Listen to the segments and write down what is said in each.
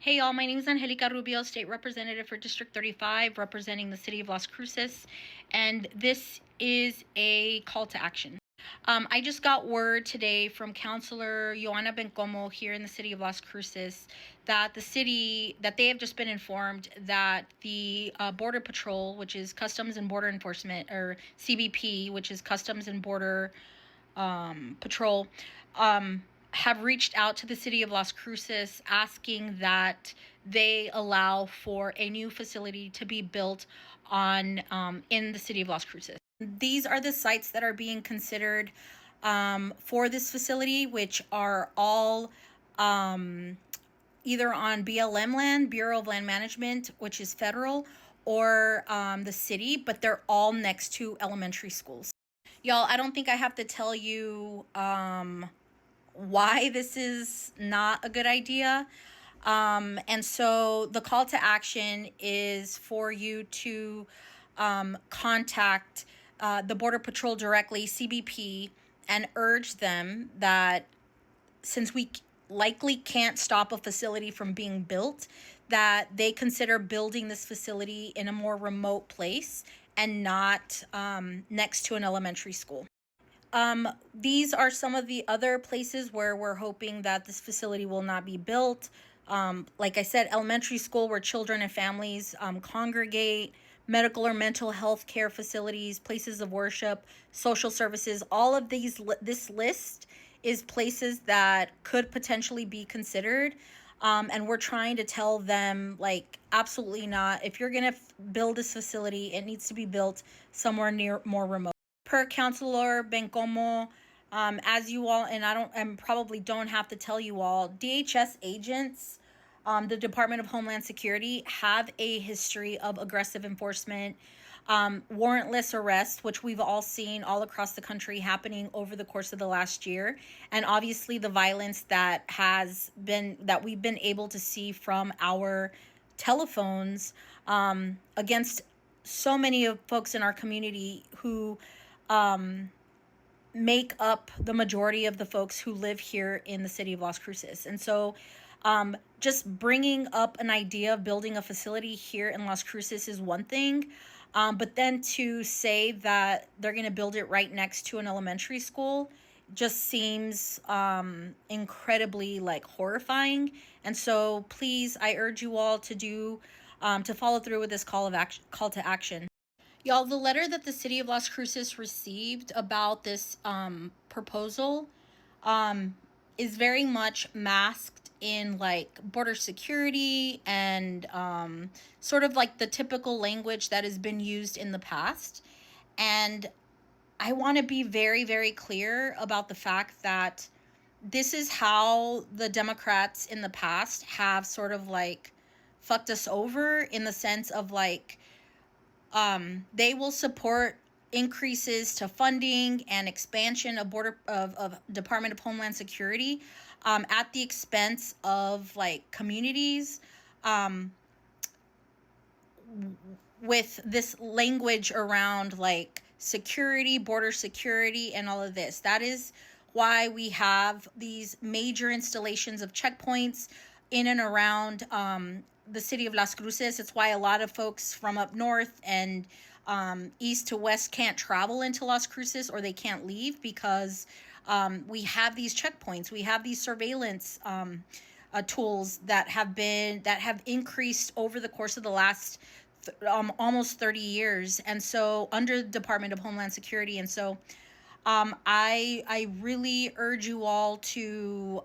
Hey y'all, my name is Angelica Rubio, State Representative for District 35, representing the City of Las Cruces, and this is a call to action. I just got word today from Councilor Joanna Bencomo here in the City of Las Cruces that they have just been informed that the Border Patrol, which is Customs and Border Enforcement, or CBP, which is Customs and Border Patrol, have reached out to the City of Las Cruces asking that they allow for a new facility to be built on in the City of Las Cruces. These are the sites that are being considered for this facility, which are all either on BLM land, Bureau of Land Management, which is federal, or the city, but they're all next to elementary schools. Y'all, I don't think I have to tell you why this is not a good idea. And so the call to action is for you to contact the Border Patrol directly, CBP, and urge them that since we likely can't stop a facility from being built, that they consider building this facility in a more remote place and not next to an elementary school. These are some of the other places where we're hoping that this facility will not be built. Like I said, elementary school where children and families congregate, medical or mental health care facilities, places of worship, social services. All of this list is places that could potentially be considered. And we're trying to tell them, like, absolutely not. If you're going to build this facility, it needs to be built somewhere near more remote. Per Councilor Bencomo, as you all, and probably don't have to tell you all, DHS agents, the Department of Homeland Security, have a history of aggressive enforcement, warrantless arrests, which we've all seen all across the country happening over the course of the last year, and obviously the violence that we've been able to see from our telephones against so many of folks in our community who make up the majority of the folks who live here in the City of Las Cruces. And so just bringing up an idea of building a facility here in Las Cruces is one thing, but then to say that they're going to build it right next to an elementary school just seems incredibly horrifying. And so please, I urge you all to follow through with this call to action. Y'all, the letter that the City of Las Cruces received about this proposal is very much masked in border security and sort of the typical language that has been used in the past. And I want to be very, very clear about the fact that this is how the Democrats in the past have sort of fucked us over, in the sense of they will support increases to funding and expansion of Department of Homeland Security at the expense of communities, with this language around security, border security, and all of this. That is why we have these major installations of checkpoints in and around the City of Las Cruces. It's why a lot of folks from up north and east to west can't travel into Las Cruces, or they can't leave, because we have these checkpoints. We have these surveillance tools that have increased over the course of the last almost 30 years, and so under the Department of Homeland Security. And so I really urge you all to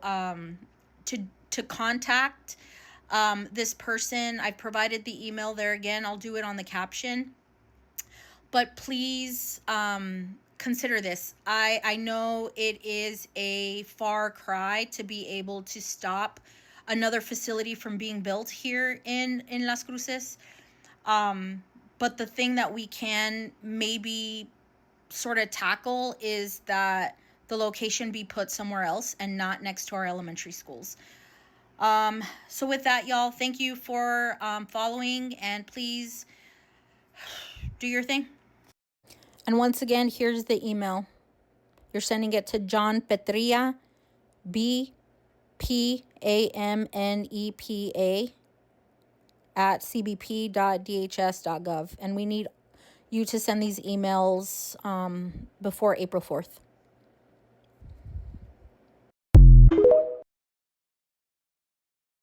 contact this person. I've provided the email there. Again, I'll do it on the caption. But please consider this. I know it is a far cry to be able to stop another facility from being built here in Las Cruces. But the thing that we can maybe sort of tackle is that the location be put somewhere else and not next to our elementary schools. So with that, y'all, thank you for following, and please do your thing. And once again, here's the email. You're sending it to John Petria, BPA AMNEPA at cbp.dhs.gov. And we need you to send these emails before April 4th.